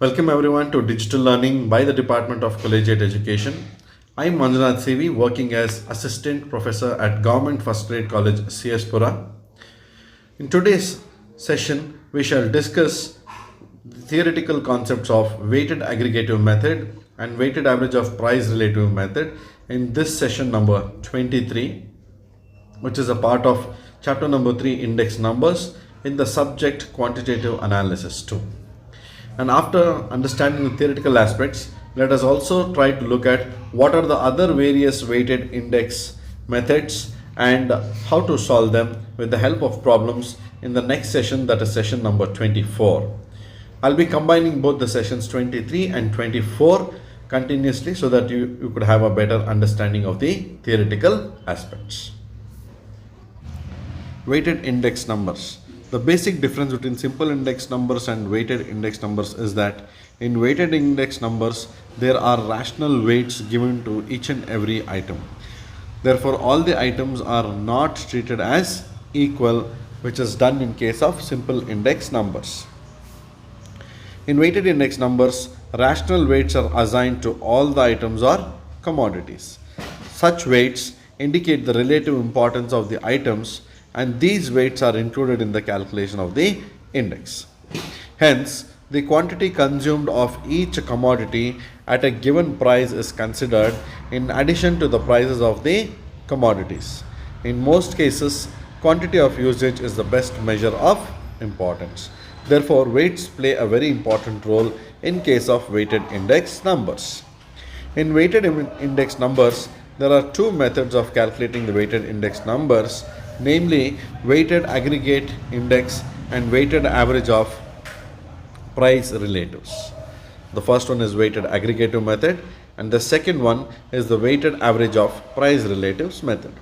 Welcome everyone to Digital Learning by the Department of Collegiate Education. I am Manjunath CV, working as Assistant Professor at Government First Grade College, CS Pura. In today's session, we shall discuss the theoretical concepts of weighted aggregative method and weighted average of price relative method in this session number 23, which is a part of chapter number 3, index numbers, in the subject quantitative analysis 2. And after understanding the theoretical aspects, let us also try to look at what are the other various weighted index methods and how to solve them with the help of problems in the next session, that is session number 24. I'll be combining both the sessions 23 and 24 continuously so that you could have a better understanding of the theoretical aspects. Weighted index numbers. The basic difference between simple index numbers and weighted index numbers is that in weighted index numbers, there are rational weights given to each and every item. Therefore, all the items are not treated as equal, which is done in case of simple index numbers. In weighted index numbers, rational weights are assigned to all the items or commodities. Such weights indicate the relative importance of the items, and these weights are included in the calculation of the index. Hence, the quantity consumed of each commodity at a given price is considered in addition to the prices of the commodities. In most cases, quantity of usage is the best measure of importance. Therefore, weights play a very important role in case of weighted index numbers. In weighted index numbers, there are two methods of calculating the weighted index numbers, namely weighted aggregate index and weighted average of price relatives. The first one is weighted aggregative method and the second one is the weighted average of price relatives method.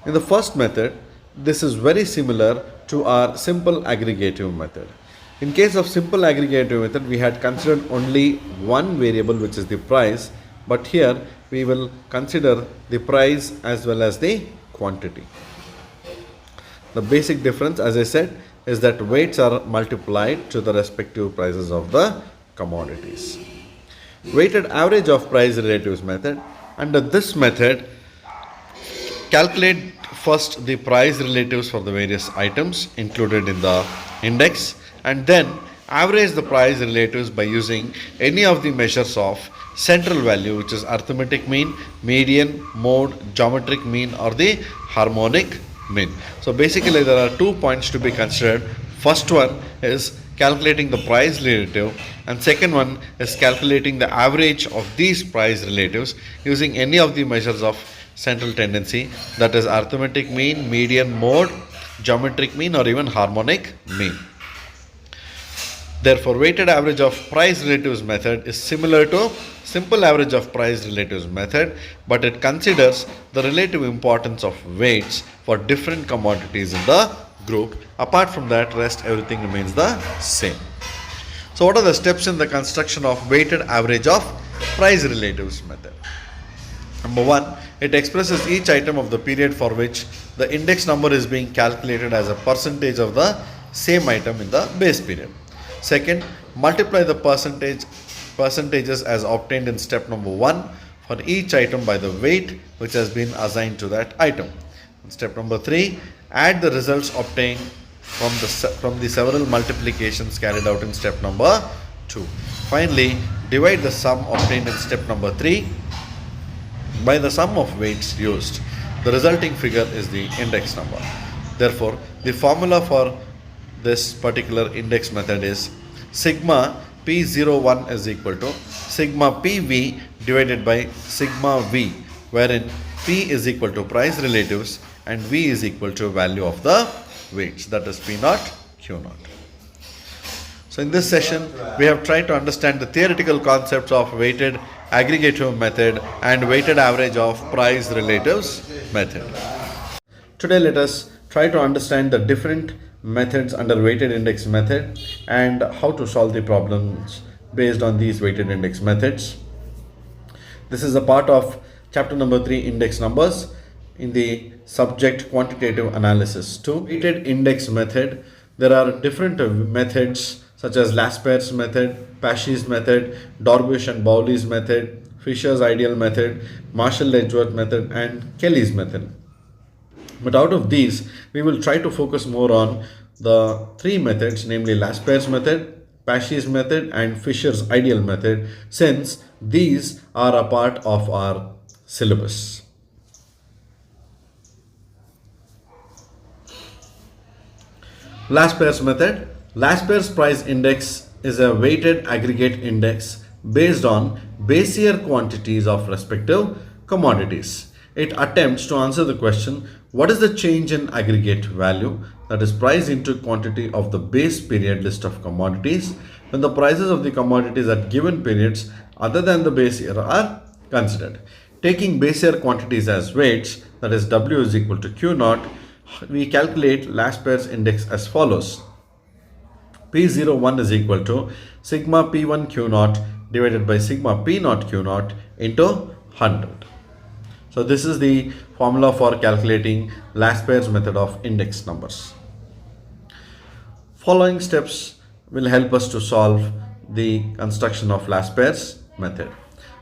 In the first method, this is very similar to our simple aggregative method. In case of simple aggregative method, we had considered only one variable, which is the price, but here we will consider the price as well as the quantity. The basic difference, as I said, is that weights are multiplied to the respective prices of the commodities. Weighted average of price relatives method. Under this method, calculate first the price relatives for the various items included in the index and then average the price relatives by using any of the measures of central value, which is arithmetic mean, median, mode, geometric mean, or the harmonic mean. So basically there are 2 points to be considered. First one is calculating the price relative and second one is calculating the average of these price relatives using any of the measures of central tendency, that is arithmetic mean, median, mode, geometric mean, or even harmonic mean. Therefore, weighted average of price relatives method is similar to simple average of price relatives method, but it considers the relative importance of weights for different commodities in the group. Apart from that, rest everything remains the same. So what are the steps in the construction of weighted average of price relatives method? Number one, it expresses each item of the period for which the index number is being calculated as a percentage of the same item in the base period. Second, multiply the percentages as obtained in step number 1 for each item by the weight which has been assigned to that item. In step number 3, add the results obtained from the several multiplications carried out in step number 2. Finally, divide the sum obtained in step number 3 by the sum of weights used. The resulting figure is the index number. Therefore, the formula for this particular index method is sigma P01 is equal to sigma PV divided by sigma V, wherein P is equal to price relatives and V is equal to value of the weights, that is P0, Q0. So in this session, we have tried to understand the theoretical concepts of weighted aggregative method and weighted average of price relatives method. Today, let us try to understand the different methods under weighted index method and how to solve the problems based on these weighted index methods. This is a part of chapter number 3, index numbers, in the subject quantitative analysis. To weighted index method, there are different methods such as Lasper's method, Pasche's method, Dorbush and Bowley's method, Fisher's ideal method, Marshall-Edgeworth method, and Kelly's method. But out of these, we will try to focus more on the three methods, namely Lasper's method, Pasche's method, and Fisher's ideal method, since these are a part of our syllabus. Lasper's method. Lasper's price index is a weighted aggregate index based on base year quantities of respective commodities. It attempts to answer the question, what is the change in aggregate value, that is price into quantity of the base period list of commodities, when the prices of the commodities at given periods other than the base year are considered. Taking base year quantities as weights, that is W is equal to Q naught, we calculate Lasper's index as follows. P01 is equal to sigma P1 Q naught divided by sigma P naught Q naught into 100. So this is the formula for calculating Lasper's method of index numbers. Following steps will help us to solve the construction of Lasper's method.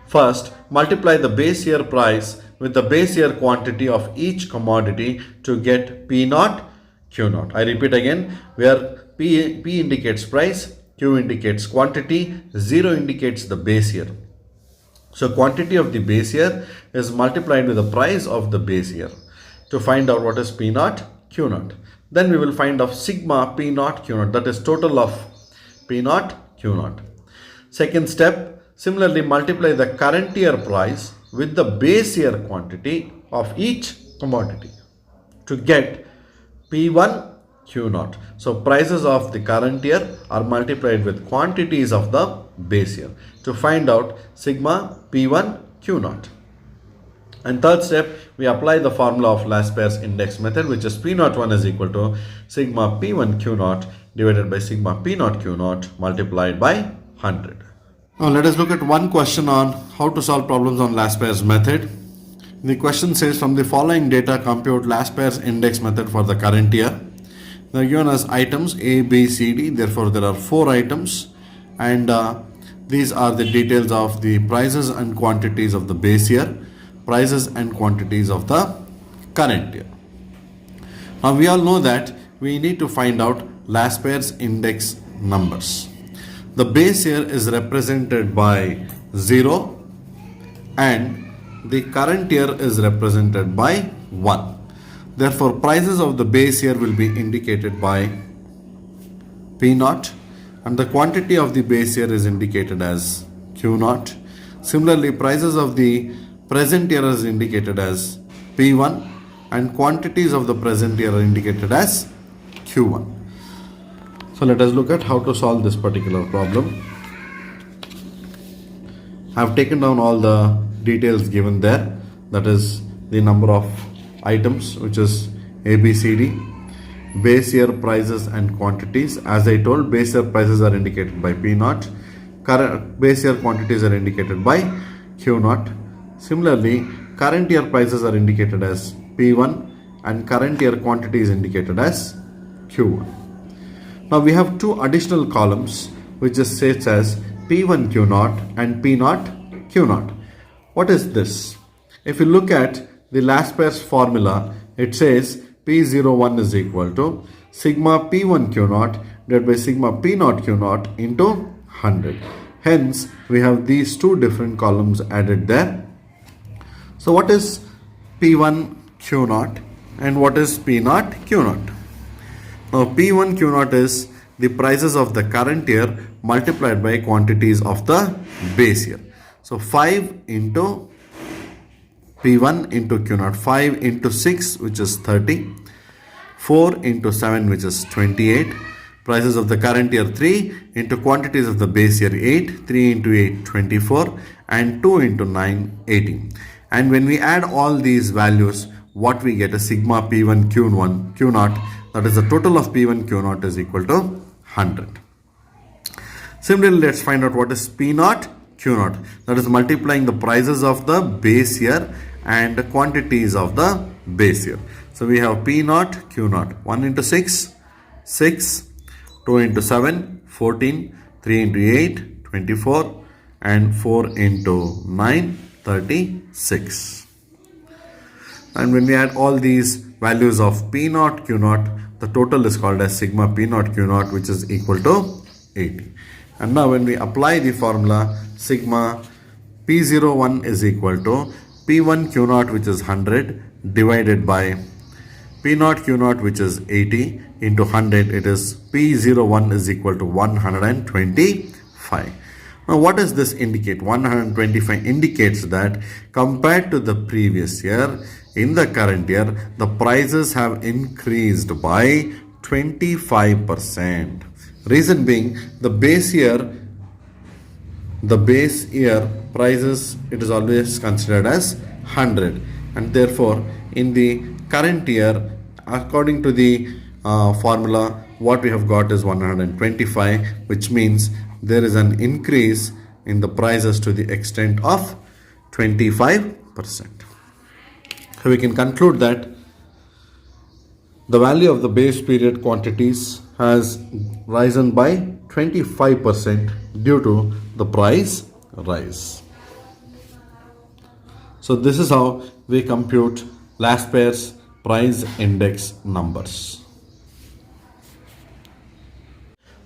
First, multiply the base year price with the base year quantity of each commodity to get P naught, Q naught. I repeat again, where P indicates price, Q indicates quantity, 0 indicates the base year. So quantity of the base year is multiplied with the price of the base year to find out what is P naught, Q naught. Then we will find out sigma P naught, Q naught, that is total of P naught, Q naught. Second step, similarly multiply the current year price with the base year quantity of each commodity to get P1, Q naught. So prices of the current year are multiplied with quantities of the base year to find out sigma P1, Q naught. And third step, we apply the formula of Lasper's index method, which is P01 is equal to sigma P1 Q naught divided by sigma P naught Q naught multiplied by 100. Now let us look at one question on how to solve problems on Lasper's method. The question says, from the following data compute Lasper's index method for the current year. They are given as items A, B, C, D. Therefore, there are 4 items, and these are the details of the prices and quantities of the base year, prices and quantities of the current year. Now we all know that we need to find out Lasper's index numbers. The base year is represented by 0 and the current year is represented by 1. Therefore, prices of the base year will be indicated by P naught and the quantity of the base year is indicated as Q naught. Similarly, prices of the present year is indicated as P1 and quantities of the present year are indicated as Q1. So let us look at how to solve this particular problem. I have taken down all the details given there, that is the number of items, which is A, B, C, D, base year prices and quantities. As I told, base year prices are indicated by P naught, base year quantities are indicated by Q naught. Similarly, current year prices are indicated as P1 and current year quantity is indicated as Q1. Now we have 2 additional columns which just states as P1 Q naught and P naught Q naught. What is this? If you look at the Lasper's formula, it says P01 is equal to sigma P1 Q naught divided by sigma P naught Q naught into 100. Hence, we have these 2 different columns added there. So what is P1 Q naught and what is P naught Q naught? Now P1 Q naught is the prices of the current year multiplied by quantities of the base year. So 5 into P1 into Q naught, 5 into 6 which is 30, 4 into 7 which is 28, prices of the current year 3 into quantities of the base year 8, 3 into 8 24 and 2 into 9 18. And when we add all these values, what we get is sigma P1 Q1 Q naught, that is the total of P1 Q naught is equal to 100. Similarly, let's find out what is P naught Q naught, that is multiplying the prices of the base year and the quantities of the base year. So we have P naught Q naught, 1 into 6 6, 2 into 7 14, 3 into 8 24, and 4 into 9, 36. And when we add all these values of P naught, Q naught, the total is called as sigma P naught, Q naught, which is equal to 80. And now when we apply the formula, sigma P01 is equal to P1 Q naught, which is 100, divided by P naught Q naught, which is 80, into 100, it is P01 is equal to 125. Now what does this indicate? 125 indicates that compared to the previous year, in the current year, the prices have increased by 25%. Reason being, the base year prices, it is always considered as 100, and therefore in the current year, according to the formula, what we have got is 125, which means there is an increase in the prices to the extent of 25%. So we can conclude that the value of the base period quantities has risen by 25% due to the price rise. So this is how we compute last pair's price index numbers.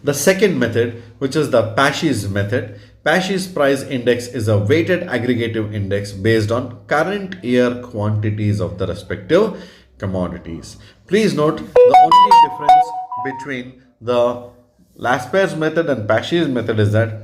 The second method, which is the Pasche's method. Pasche's price index is a weighted aggregative index based on current year quantities of the respective commodities. Please note, the only difference between the last pair's method and Pasche's method is that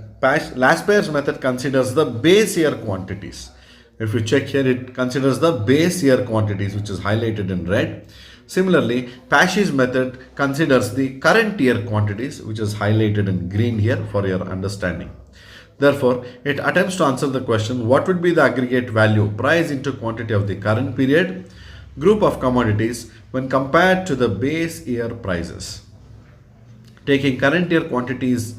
last pair's method considers the base year quantities. If you check here, it considers the base year quantities, which is highlighted in red. Similarly, Pasche's method considers the current year quantities, which is highlighted in green here for your understanding. Therefore, it attempts to answer the question, what would be the aggregate value, price into quantity of the current period group of commodities when compared to the base year prices. Taking current year quantities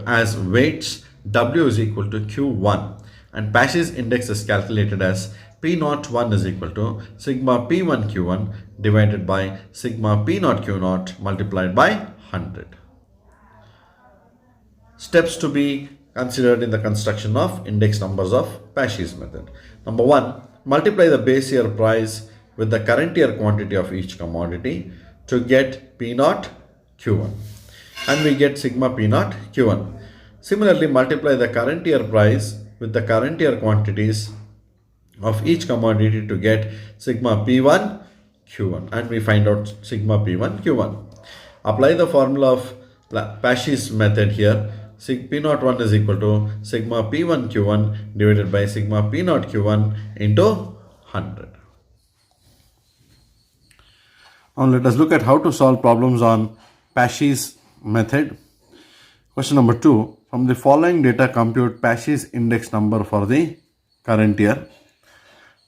as weights, W is equal to Q1, and Pasche's index is calculated as P01 is equal to sigma P1 Q1 divided by sigma P0 Q0 multiplied by 100. Steps to be considered in the construction of index numbers of Pasche's method. Number 1, multiply the base year price with the current year quantity of each commodity to get P0 Q1, and we get sigma P0 Q1. Similarly, multiply the current year price with the current year quantities of each commodity to get sigma P1 Q1, and we find out sigma P1 Q1. Apply the formula of Pasche's method here. P01 is equal to sigma P1 Q1 divided by sigma P0 Q1 into 100. Now let us look at how to solve problems on Pasche's method. Question number 2. From the following data, compute Pasche's index number for the current year.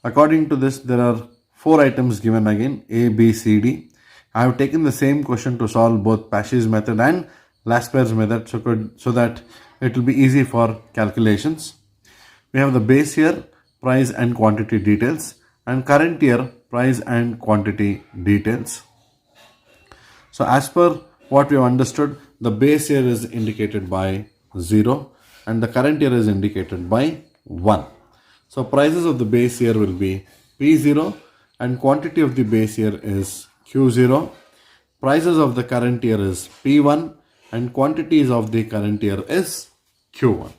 According to this, there are 4 items given again, A, B, C, D. I have taken the same question to solve both Pasche's method and last pair's method so that it will be easy for calculations. We have the base year, price and quantity details, and current year, price and quantity details. So as per what we have understood, the base year is indicated by 0 and the current year is indicated by 1. So prices of the base year will be P0 and quantity of the base year is Q0. Prices of the current year is P1 and quantities of the current year is Q1.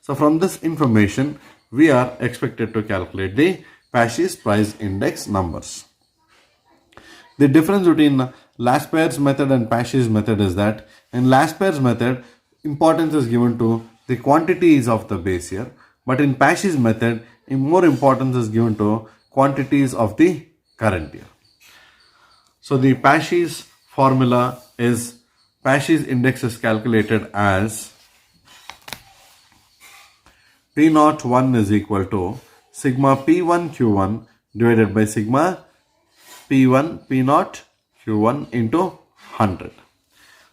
So from this information, we are expected to calculate the Pasche's price index numbers. The difference between last pair's method and Pasche's method is that in last pair's method, importance is given to the quantities of the base year, but in Pasche's method, more importance is given to quantities of the current year. So the Pasche's formula is, Pasche's index is calculated as P01 is equal to sigma P1 Q1 divided by sigma P1 P0 Q1 into 100.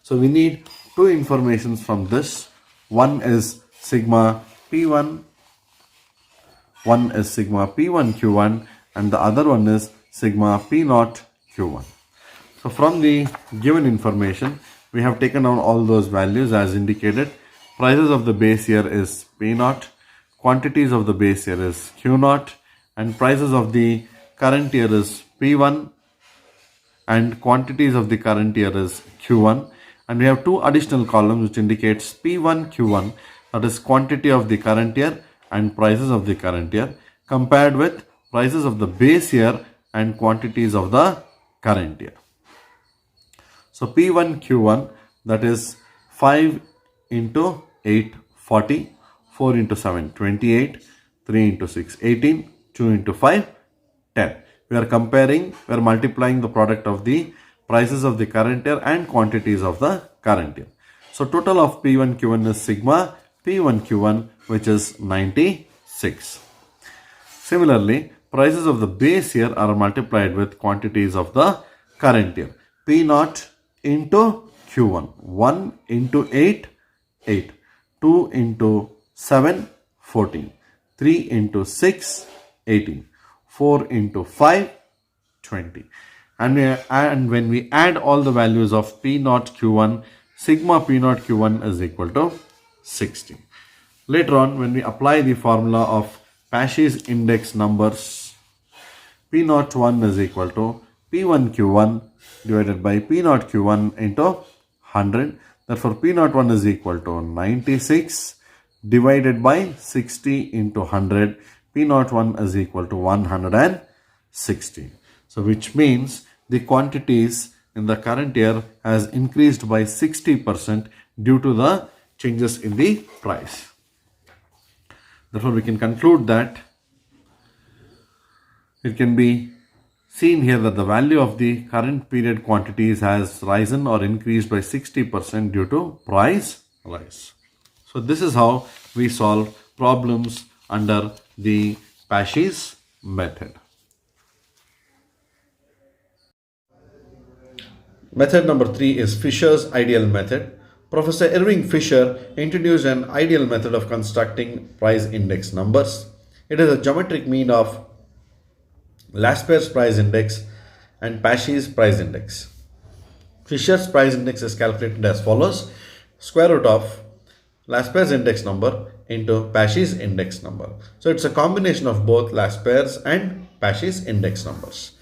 So we need two informations from this. One is sigma P1, one is sigma P1 Q1, and the other one is sigma P0 Q1. So from the given information, we have taken down all those values as indicated. prices of the base year is P naught, quantities of the base year is Q naught, and prices of the current year is P1, and quantities of the current year is Q1. And we have two additional columns which indicates P1, Q1, that is quantity of the current year and prices of the current year, compared with prices of the base year and quantities of the current year. So P1, Q1, that is 5 into 8, 40, 4 into 7, 28, 3 into 6, 18, 2 into 5, 10. We are comparing, we are multiplying the product of the prices of the current year and quantities of the current year. So total of P1, Q1 is sigma P1, Q1, which is 96. Similarly, prices of the base year are multiplied with quantities of the current year. P naught into Q1. 1 into 8, 8. 2 into 7, 14. 3 into 6, 18. 4 into 5, 20. And when we add all the values of P naught Q1, sigma P naught Q1 is equal to 60. Later on, when we apply the formula of Pasche's index numbers, P naught 1 is equal to P1 Q1 divided by P naught Q1 into 100. Therefore, P naught 1 is equal to 96 divided by 60 into 100. P naught 1 is equal to 160. So, which means the quantities in the current year has increased by 60% due to the changes in the price. Therefore, we can conclude that it can be seen here that the value of the current period quantities has risen or increased by 60% due to price rise. So this is how we solve problems under the Pasche's method. Method number 3 is Fisher's ideal method. Professor Irving Fisher introduced an ideal method of constructing price index numbers. It is a geometric mean of Lasper's price index and Pasche's price index. Fisher's price index is calculated as follows: square root of Lasper's index number into Pasche's index number. So it's a combination of both Lasper's and Pasche's index numbers.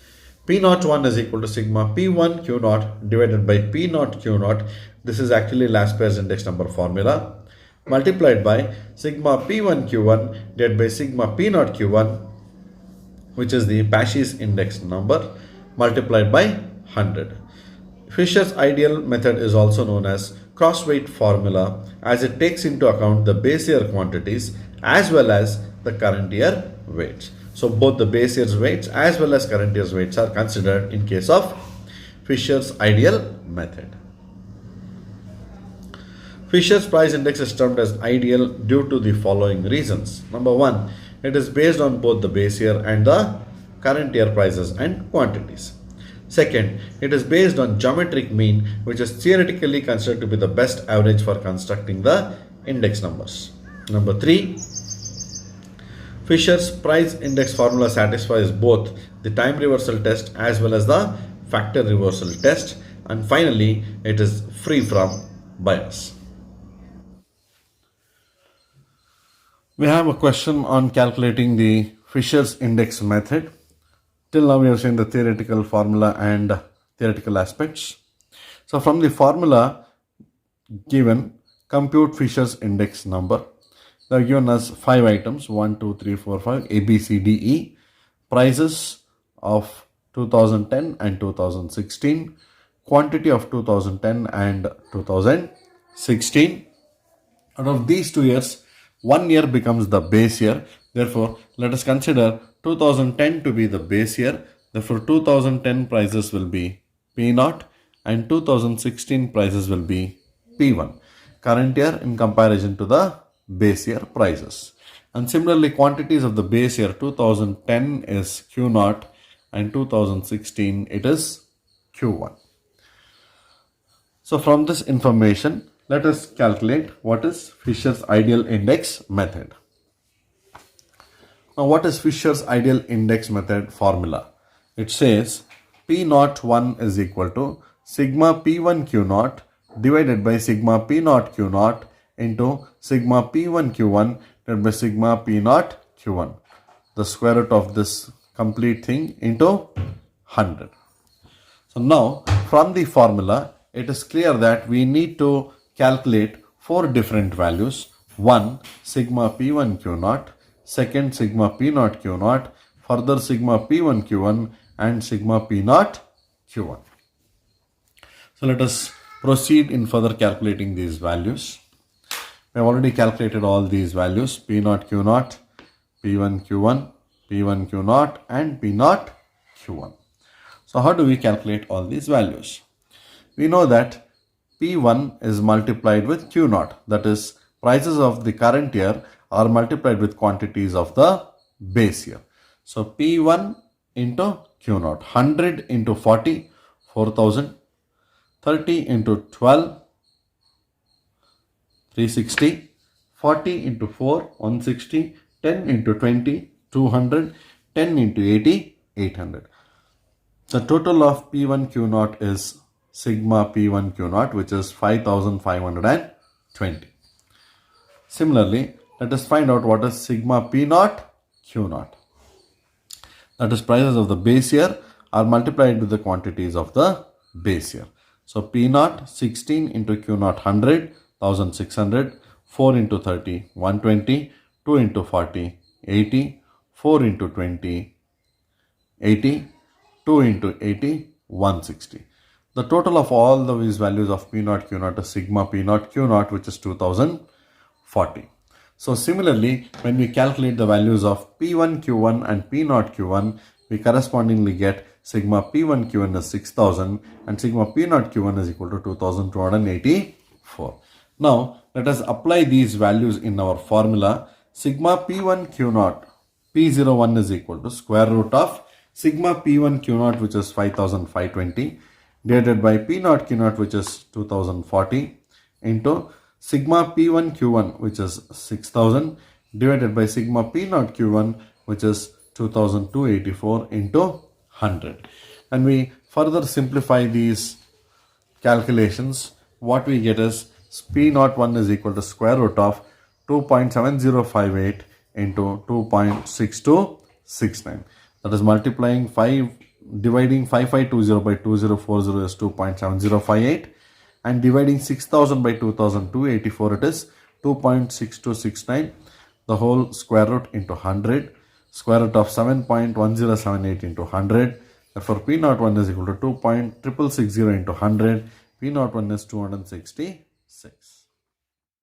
P01 is equal to sigma P1 Q0 divided by P0 Q0. This is actually Lasper's index number formula, multiplied by sigma P1 Q1 divided by sigma P0 Q1, which is the Pasche's index number, multiplied by 100. Fisher's ideal method is also known as cross-weight formula, as it takes into account the base year quantities as well as the current year weights. So both the base year's weights as well as current year's weights are considered in case of Fisher's ideal method. Fisher's price index is termed as ideal due to the following reasons. Number 1, it is based on both the base year and the current year prices and quantities. Second, it is based on geometric mean, which is theoretically considered to be the best average for constructing the index numbers. Number 3, Fisher's price index formula satisfies both the time reversal test as well as the factor reversal test. And finally, it is free from bias. We have a question on calculating the Fisher's index method. Till now we have seen the theoretical formula and theoretical aspects. So from the formula given, compute Fisher's index number. They are given us 5 items, 1, 2, 3, 4, 5, A, B, C, D, E. Prices of 2010 and 2016. Quantity of 2010 and 2016. Out of these 2 years, 1 year becomes the base year. Therefore, let us consider 2010 to be the base year. Therefore, 2010 prices will be P0 and 2016 prices will be P1. Current year in comparison to the base year prices. And similarly, quantities of the base year 2010 is Q0 and 2016 it is Q1. So from this information, let us calculate what is Fisher's ideal index method. Now, what is Fisher's ideal index method formula? It says P01 is equal to sigma P1 Q0 divided by sigma P0 Q0 into sigma P1 Q1 divided by sigma P0 Q1. The square root of this complete thing into 100. So now from the formula, it is clear that we need to calculate 4 different values. One, sigma P1 Q0, second sigma P0 Q0, further sigma P1 Q1 and sigma P0 Q1. So let us proceed in further calculating these values. We have already calculated all these values, P0 Q0, P1 Q1, P1 Q0 and P0 Q1. So how do we calculate all these values? We know that P1 is multiplied with Q0, that is prices of the current year are multiplied with quantities of the base year. So P1 into Q0, 100 into 40, 4000, 30 into 12, 360, 40 into 4, 160, 10 into 20, 200, 10 into 80, 800. The total of P1 Q0 is sigma P1 Q0, which is 5520. Similarly, let us find out what is sigma P0 Q0. That is prices of the base year are multiplied with the quantities of the base year. So P0 16 into Q0 100, 1600, 4 into 30, 120, 2 into 40, 80, 4 into 20, 80, 2 into 80, 160. The total of all these values of P0 Q0 is sigma P0 Q0, which is 2040. So similarly, when we calculate the values of P1 Q1 and P0 Q1, we correspondingly get sigma P1 Q1 is 6000 and sigma P0 Q1 is equal to 2284. Now, let us apply these values in our formula. Sigma P1 Q0, P01 is equal to square root of sigma P1 Q0, which is 5520, divided by P0 Q0, which is 2040, into sigma P1 Q1, which is 6000, divided by sigma P0 Q1, which is 2284 into 100. And we further simplify these calculations. What we get is P01 is equal to square root of 2.7058 into 2.6269. That is multiplying 5, dividing 5520 by 2040 is 2.7058 and dividing 6000 by 2284 it is 2.6269. The whole square root into 100. Square root of 7.1078 into 100. Therefore, P01 is equal to 2.6660 into 100. P01 is 266.